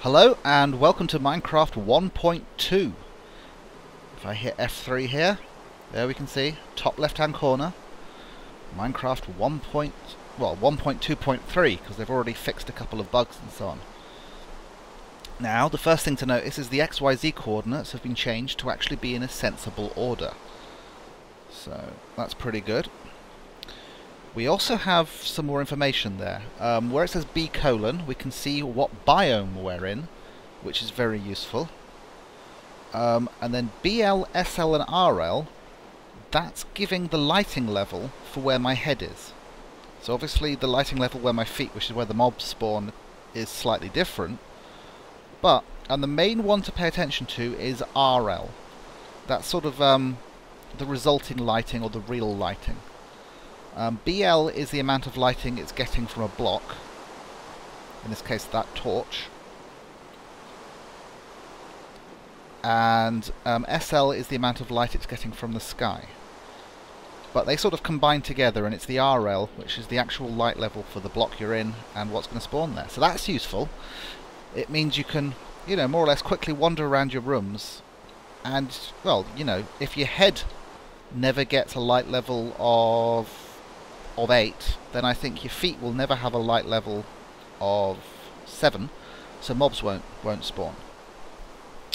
Hello and welcome to Minecraft 1.2. If I hit F3 here, there we can see, top left hand corner, Minecraft 1.2.3, because they've already fixed a couple of bugs and so on. Now, the first thing to notice is the XYZ coordinates have been changed to actually be in a sensible order. So, that's pretty good. We also have some more information there. Where it says B:, we can see what biome we're in, which is very useful. And then BL, SL and RL, that's giving the lighting level for where my head is. So obviously the lighting level where my feet, which is where the mobs spawn, is slightly different. And the main one to pay attention to is RL. That's sort of the resulting lighting or the real lighting. BL is the amount of lighting it's getting from a block, in this case that torch, and SL is the amount of light it's getting from the sky. But they sort of combine together, and it's the RL, which is the actual light level for the block you're in and what's going to spawn there. So that's useful. It means you can, you know, more or less quickly wander around your rooms, and, well, you know, if your head never gets a light level of 8, then I think your feet will never have a light level of 7, so mobs won't spawn.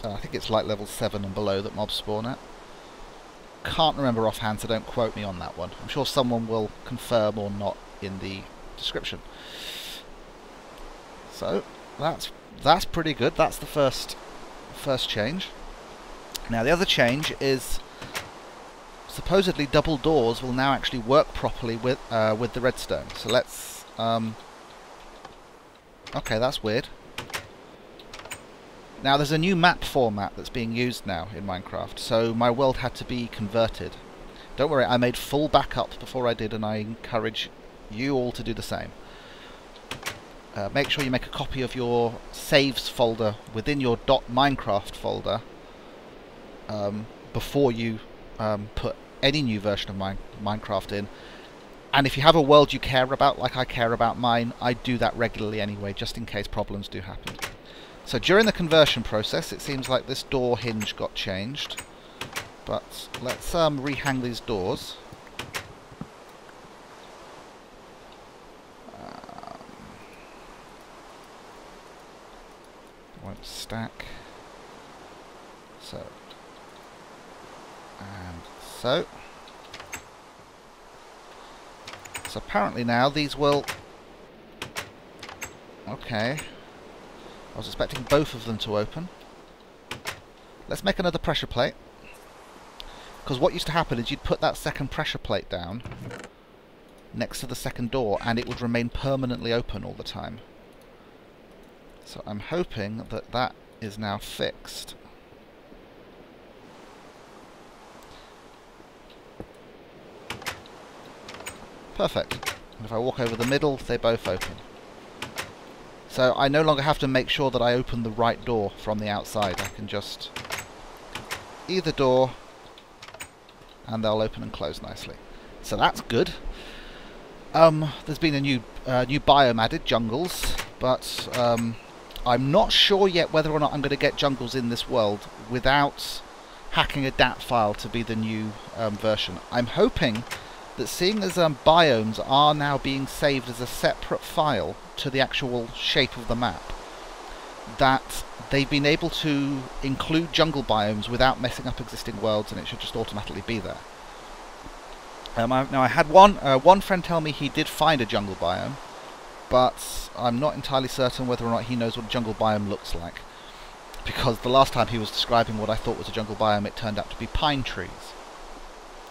I think it's light level 7 and below that mobs spawn at. Can't remember offhand, so don't quote me on that one. I'm sure someone will confirm or not in the description. So that's pretty good. That's the first change. Now the other change is supposedly double doors will now actually work properly with the redstone. So let's okay, that's weird. Now there's a new map format that's being used now in Minecraft, so my world had to be converted. Don't worry, I made full backups before I did, and I encourage you all to do the same. Make sure you make a copy of your saves folder within your .minecraft folder before you put any new version of Minecraft in. And if you have a world you care about, like I care about mine, I do that regularly anyway, just in case problems do happen. So during the conversion process, it seems like this door hinge got changed. But let's rehang these doors. Won't stack. So. And so. So apparently now these will... Okay. I was expecting both of them to open. Let's make another pressure plate. Because what used to happen is you'd put that second pressure plate down next to the second door and it would remain permanently open all the time. So I'm hoping that that is now fixed. Perfect. And if I walk over the middle, they both open. So I no longer have to make sure that I open the right door from the outside. I can just either door and they'll open and close nicely. So that's good. There's been a new biome added, jungles, but I'm not sure yet whether or not I'm going to get jungles in this world without hacking a DAT file to be the new version. I'm hoping that seeing as biomes are now being saved as a separate file to the actual shape of the map, that they've been able to include jungle biomes without messing up existing worlds, and it should just automatically be there. Now I had one friend tell me he did find a jungle biome, but I'm not entirely certain whether or not he knows what a jungle biome looks like, because the last time he was describing what I thought was a jungle biome, it turned out to be pine trees.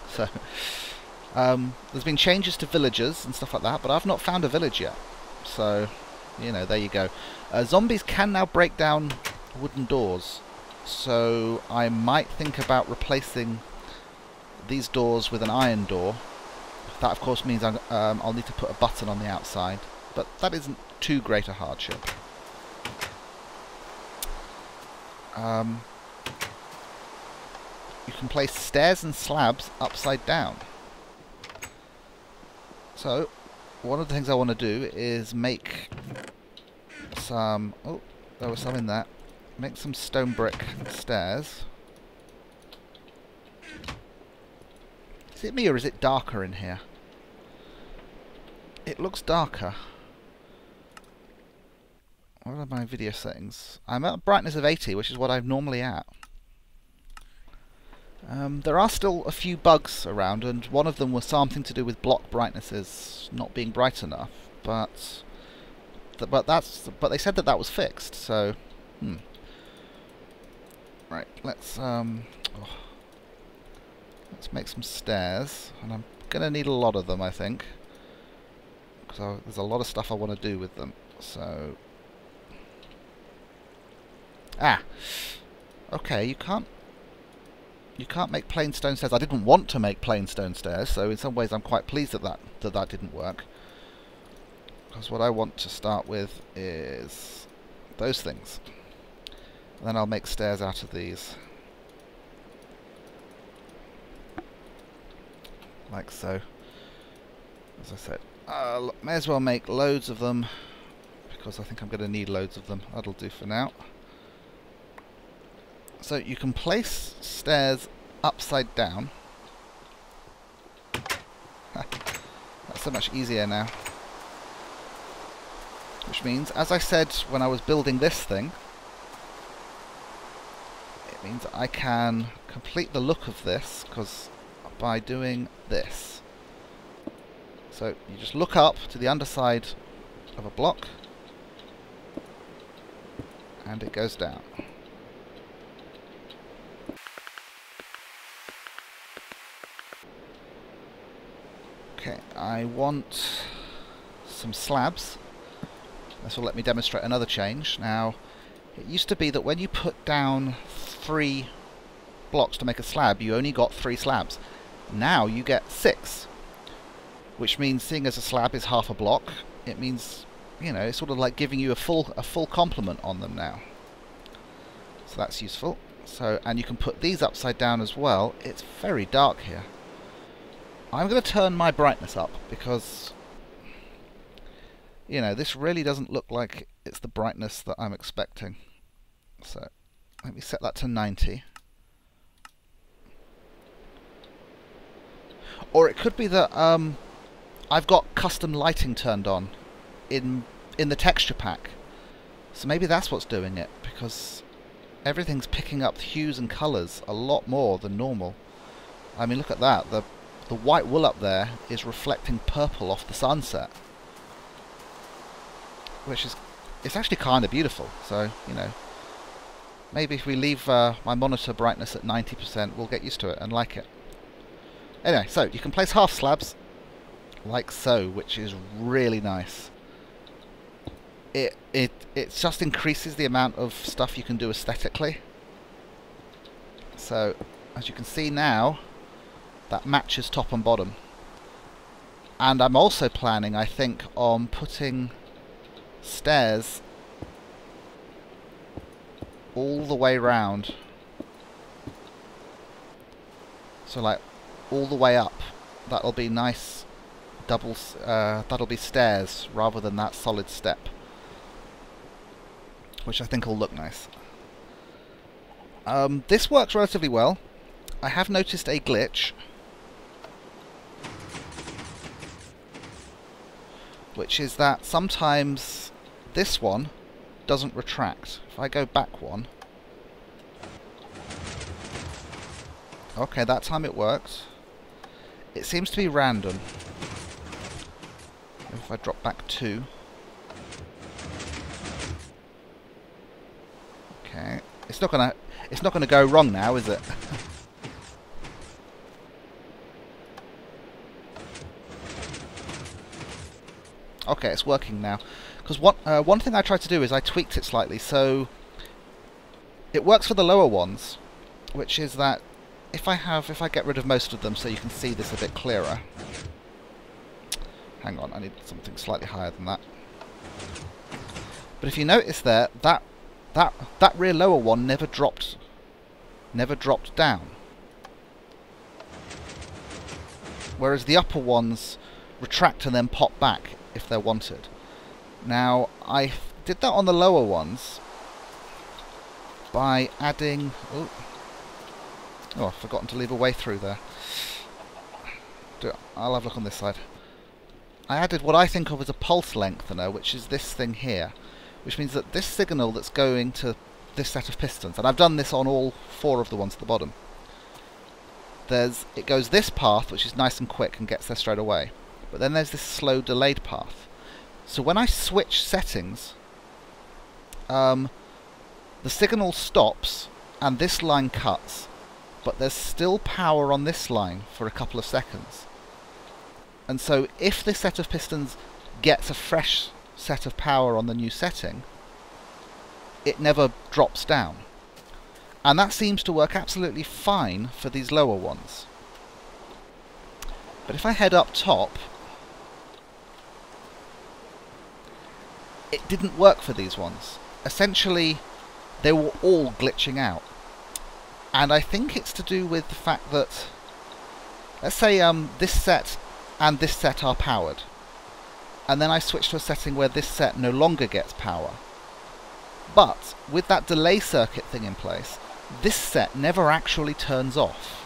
So there's been changes to villagers and stuff like that, but I've not found a village yet. So, you know, there you go. Zombies can now break down wooden doors, so I might think about replacing these doors with an iron door. That, of course, means I'll need to put a button on the outside, but that isn't too great a hardship. You can place stairs and slabs upside down. So, one of the things I want to do is make some... Oh, there was some in there. Make some stone brick stairs. Is it me or is it darker in here? It looks darker. What are my video settings? I'm at a brightness of 80, which is what I'm normally at. There are still a few bugs around, and one of them was something to do with block brightnesses not being bright enough. But they said that was fixed. So, right. Let's make some stairs, and I'm gonna need a lot of them, I think, because there's a lot of stuff I want to do with them. So, okay, you can't make plain stone stairs. I didn't want to make plain stone stairs, so in some ways I'm quite pleased that didn't work. Because what I want to start with is those things. And then I'll make stairs out of these. Like so. As I said, may as well make loads of them, because I think I'm going to need loads of them. That'll do for now. So you can place stairs upside down. That's so much easier now. Which means, as I said when I was building this thing, it means I can complete the look of this by doing this. So you just look up to the underside of a block, and it goes down. Okay, I want some slabs. This will let me demonstrate another change. Now, it used to be that when you put down 3 blocks to make a slab, you only got 3 slabs. Now you get 6, which means, seeing as a slab is half a block, it means, you know, it's sort of like giving you a full complement on them now. So that's useful. So, and you can put these upside down as well. It's very dark here. I'm going to turn my brightness up because, you know, this really doesn't look like it's the brightness that I'm expecting. So let me set that to 90. Or it could be that I've got custom lighting turned on in the texture pack. So maybe that's what's doing it, because everything's picking up hues and colours a lot more than normal. I mean, look at that. The white wool up there is reflecting purple off the sunset, which is, it's actually kind of beautiful. So, you know, maybe if we leave my monitor brightness at 90%, we'll get used to it and like it. Anyway, so you can place half slabs like so, which is really nice. It just increases the amount of stuff you can do aesthetically. So as you can see now, that matches top and bottom. And I'm also planning, I think, on putting stairs all the way round. So like all the way up. That'll be nice doubles, that'll be stairs rather than that solid step, which I think will look nice. This works relatively well. I have noticed a glitch, which is that sometimes this one doesn't retract. If I go back one, okay, that time it worked. It seems to be random. If I drop back 2, okay, it's not gonna go wrong now, is it? Okay, it's working now. Because one thing I tried to do is I tweaked it slightly, so it works for the lower ones, which is that if I get rid of most of them so you can see this a bit clearer. Hang on, I need something slightly higher than that. But if you notice there, that rear lower one never dropped down. Whereas the upper ones retract and then pop back if they're wanted. Now, I did that on the lower ones, by adding... Oh, I've forgotten to leave a way through there. I'll have a look on this side. I added what I think of as a pulse lengthener, which is this thing here, which means that this signal that's going to this set of pistons, and I've done this on all 4 of the ones at the bottom, it goes this path, which is nice and quick and gets there straight away, but then there's this slow delayed path. So when I switch settings, the signal stops and this line cuts, but there's still power on this line for a couple of seconds. And so if this set of pistons gets a fresh set of power on the new setting, it never drops down. And that seems to work absolutely fine for these lower ones. But if I head up top, it didn't work for these ones. Essentially, they were all glitching out. And I think it's to do with the fact that, let's say this set and this set are powered, and then I switch to a setting where this set no longer gets power. But with that delay circuit thing in place, this set never actually turns off,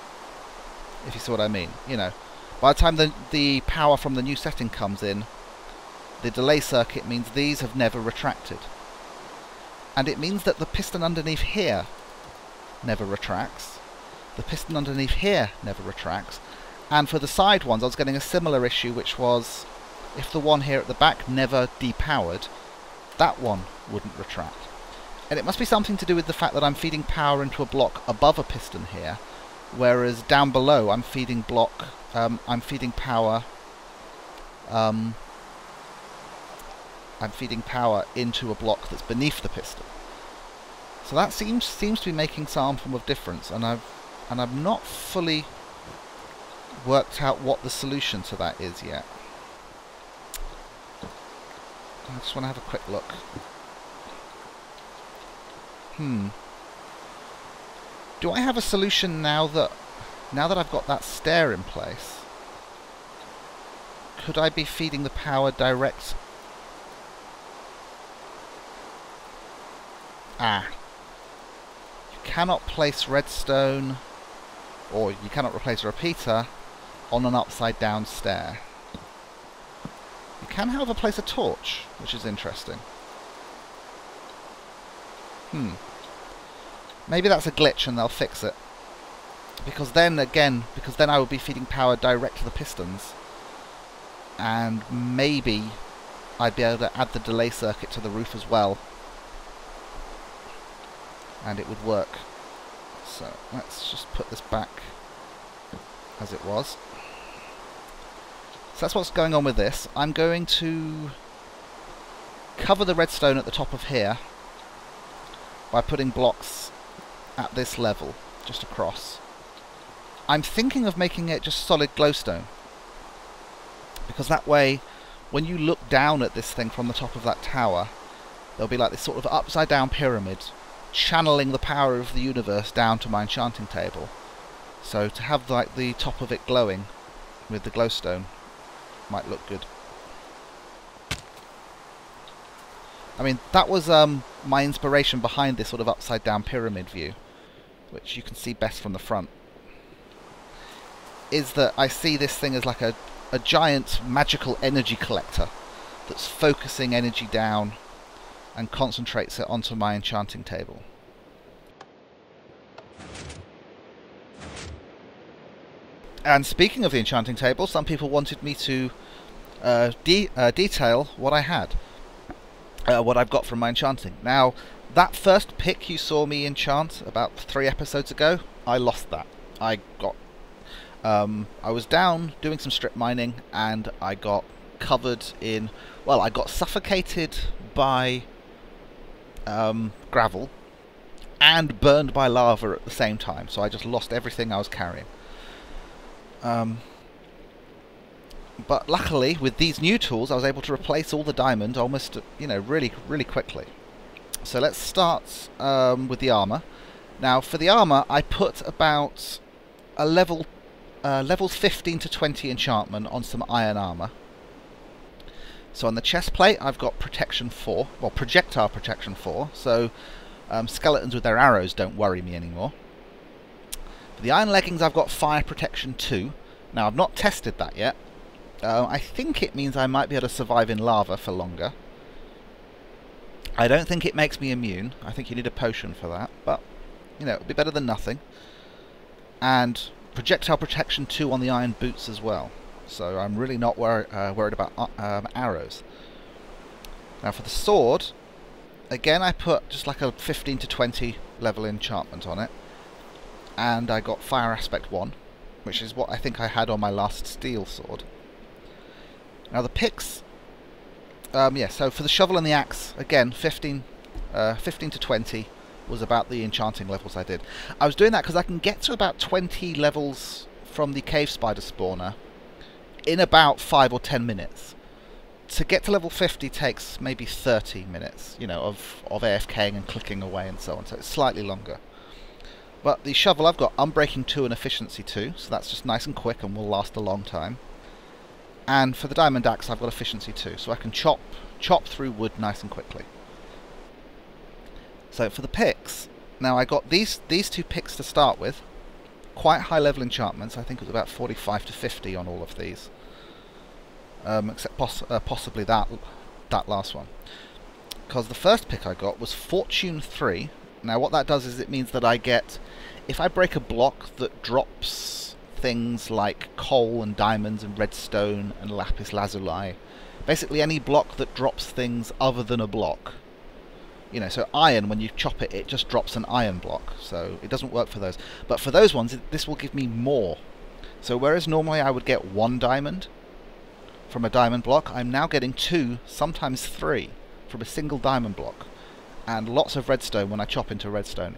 if you see what I mean. You know, by the time the power from the new setting comes in, the delay circuit means these have never retracted. And it means that the piston underneath here never retracts, the piston underneath here never retracts, and for the side ones I was getting a similar issue, which was if the one here at the back never depowered, that one wouldn't retract. And it must be something to do with the fact that I'm feeding power into a block above a piston here, whereas down below I'm feeding power into a block that's beneath the piston. So that seems to be making some form of difference, and I've not fully worked out what the solution to that is yet. I just want to have a quick look. Do I have a solution now that I've got that stair in place? Could I be feeding the power direct? You cannot place redstone, or you cannot replace a repeater on an upside down stair. You can, however, place a torch, which is interesting. Maybe that's a glitch and they'll fix it. Because then I would be feeding power direct to the pistons, and maybe I'd be able to add the delay circuit to the roof as well, and it would work. So let's just put this back as it was. So that's what's going on with this. I'm going to cover the redstone at the top of here by putting blocks at this level, just across. I'm thinking of making it just solid glowstone, because that way when you look down at this thing from the top of that tower, there'll be like this sort of upside down pyramid channeling the power of the universe down to my enchanting table. So to have like the top of it glowing with the glowstone might look good. I mean, that was my inspiration behind this sort of upside down pyramid view, which you can see best from the front, is that I see this thing as like a giant magical energy collector that's focusing energy down and concentrates it onto my enchanting table. And speaking of the enchanting table, some people wanted me to detail what I had, what I've got from my enchanting. Now, that first pick you saw me enchant about 3 episodes ago, I lost that. I was down doing some strip mining, and I got covered in, well, I got suffocated by gravel and burned by lava at the same time, so I just lost everything I was carrying. But luckily, with these new tools, I was able to replace all the diamond almost, really, really quickly. So let's start with the armor. Now, for the armor, I put about a levels 15 to 20 enchantment on some iron armor. So on the chest plate, I've got protection 4, well, projectile protection 4. So Skeletons with their arrows don't worry me anymore. For the iron leggings, I've got fire protection 2. Now, I've not tested that yet. I think it means I might be able to survive in lava for longer. I don't think it makes me immune. I think you need a potion for that. But, you know, it'll be better than nothing. And projectile protection 2 on the iron boots as well. So I'm really not worried about arrows. Now, for the sword, again, I put just like a 15 to 20 level enchantment on it. And I got fire aspect 1, which is what I think I had on my last steel sword. Now the picks, yeah, so for the shovel and the axe, again, 15 to 20 was about the enchanting levels I did. I was doing that because I can get to about 20 levels from the cave spider spawner in about 5 or 10 minutes. To get to level 50 takes maybe 30 minutes, you know, of AFKing and clicking away and so on, so it's slightly longer. But the shovel, I've got Unbreaking 2 and Efficiency 2, so that's just nice and quick and will last a long time. And for the diamond axe, I've got Efficiency 2, so I can chop through wood nice and quickly. So for the picks, now I got these 2 picks to start with, quite high level enchantments. I think it was about 45 to 50 on all of these, except possibly that last one. Because the first pick I got was Fortune 3. Now what that does is it means that I get, if I break a block that drops things like coal and diamonds and redstone and lapis lazuli, basically any block that drops things other than a block. You know, so iron, when you chop it, it just drops an iron block, so it doesn't work for those. But for those ones, this will give me more. So whereas normally I would get 1 diamond from a diamond block, I'm now getting 2, sometimes 3, from a single diamond block. And lots of redstone when I chop into redstone.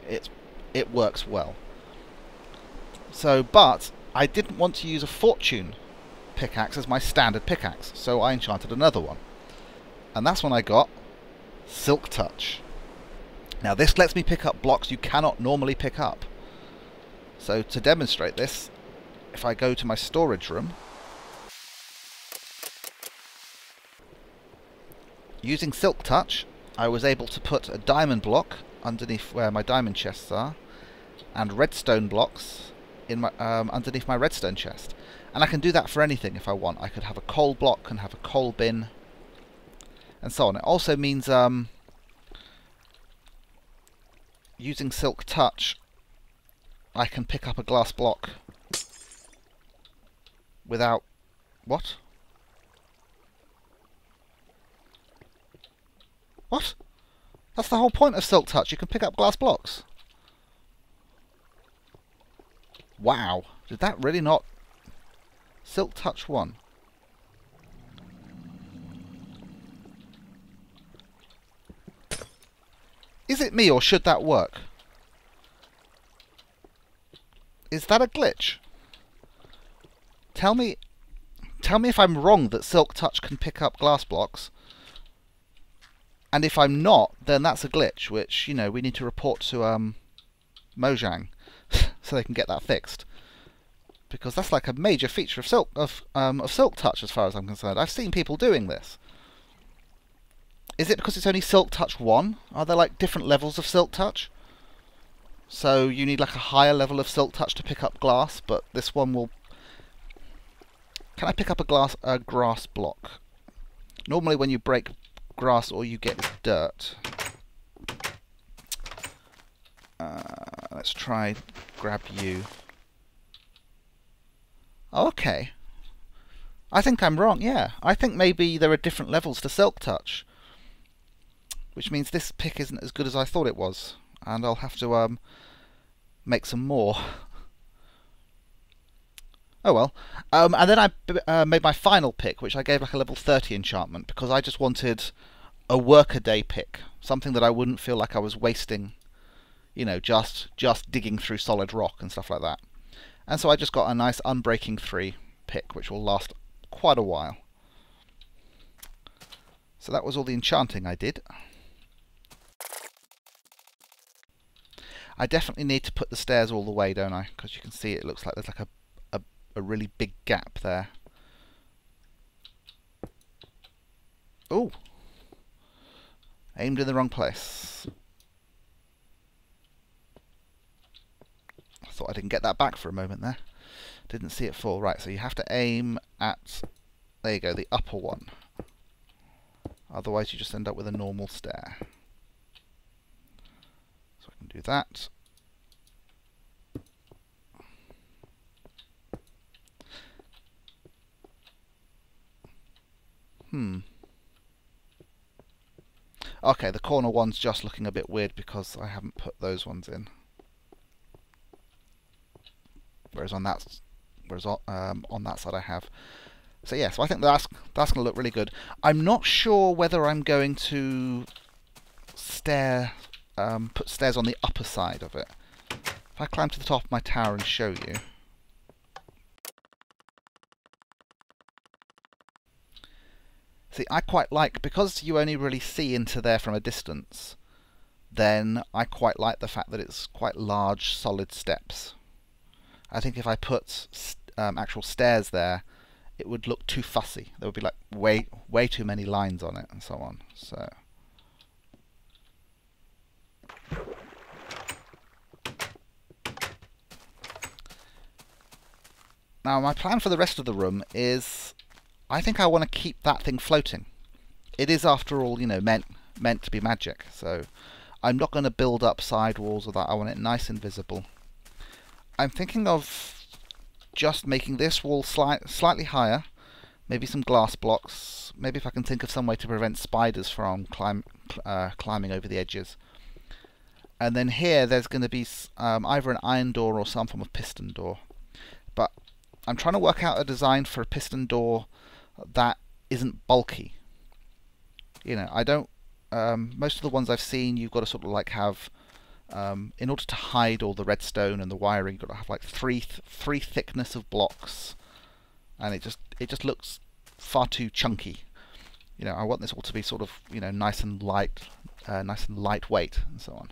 It works well. So, but I didn't want to use a fortune pickaxe as my standard pickaxe, so I enchanted another one. And that's when I got Silk Touch. Now this lets me pick up blocks you cannot normally pick up. So to demonstrate this, if I go to my storage room, using Silk Touch, I was able to put a diamond block underneath where my diamond chests are, and redstone blocks in my underneath my redstone chest. And I can do that for anything if I want. I could have a coal block and have a coal bin, and so on. It also means using Silk Touch, I can pick up a glass block without... What? What? That's the whole point of Silk Touch. You can pick up glass blocks. Wow. Did that really not... Silk Touch 1. Is it me, or should that work? Is that a glitch? Tell me if I'm wrong that Silk Touch can pick up glass blocks. And if I'm not, then that's a glitch, which, you know, we need to report to Mojang so they can get that fixed. Because that's like a major feature of Silk Touch as far as I'm concerned. I've seen people doing this. Is it because it's only Silk Touch 1? Are there like different levels of Silk Touch? So you need like a higher level of Silk Touch to pick up glass, but this one will... Can I pick up a grass block? Normally when you break grass, all you get is dirt. Let's try grab you. Okay. I think I'm wrong, yeah. I think maybe there are different levels to Silk Touch. Which means this pick isn't as good as I thought it was. And I'll have to make some more. Oh well. And then I made my final pick, which I gave like a level 30 enchantment, because I just wanted a workaday pick. Something that I wouldn't feel like I was wasting, you know, just digging through solid rock and stuff like that. And so I just got a nice Unbreaking 3 pick, which will last quite a while. So that was all the enchanting I did. I definitely need to put the stairs all the way, don't I? Because you can see it looks like there's like a really big gap there. Oh! Aimed in the wrong place. thought I didn't get that back for a moment there. Didn't see it fall. Right, so you have to aim at, there you go, the upper one. Otherwise you just end up with a normal stair. So I can do that. Okay, the corner one's just looking a bit weird because I haven't put those ones in. Whereas on that side I have. So yeah, so I think that's going to look really good. I'm not sure whether I'm going to put stairs on the upper side of it. If I climb to the top of my tower and show you. See, I quite like, because you only really see into there from a distance, then I quite like the fact that it's quite large, solid steps. I think if I put actual stairs there, it would look too fussy. There would be like way too many lines on it and so on. So now my plan for the rest of the room is, I think I want to keep that thing floating. It is, after all, you know, meant to be magic. So I'm not going to build up side walls or that. I want it nice and visible. I'm thinking of just making this wall slightly higher, maybe some glass blocks, maybe if I can think of some way to prevent spiders from climbing over the edges. And then here there's going to be either an iron door or some form of piston door. But I'm trying to work out a design for a piston door that isn't bulky. You know, I don't. Most of the ones I've seen, you've got to sort of like have, in order to hide all the redstone and the wiring, you've got to have like three thickness of blocks, and it just looks far too chunky. You know, I want this all to be sort of, you know, nice and light, nice and lightweight, and so on.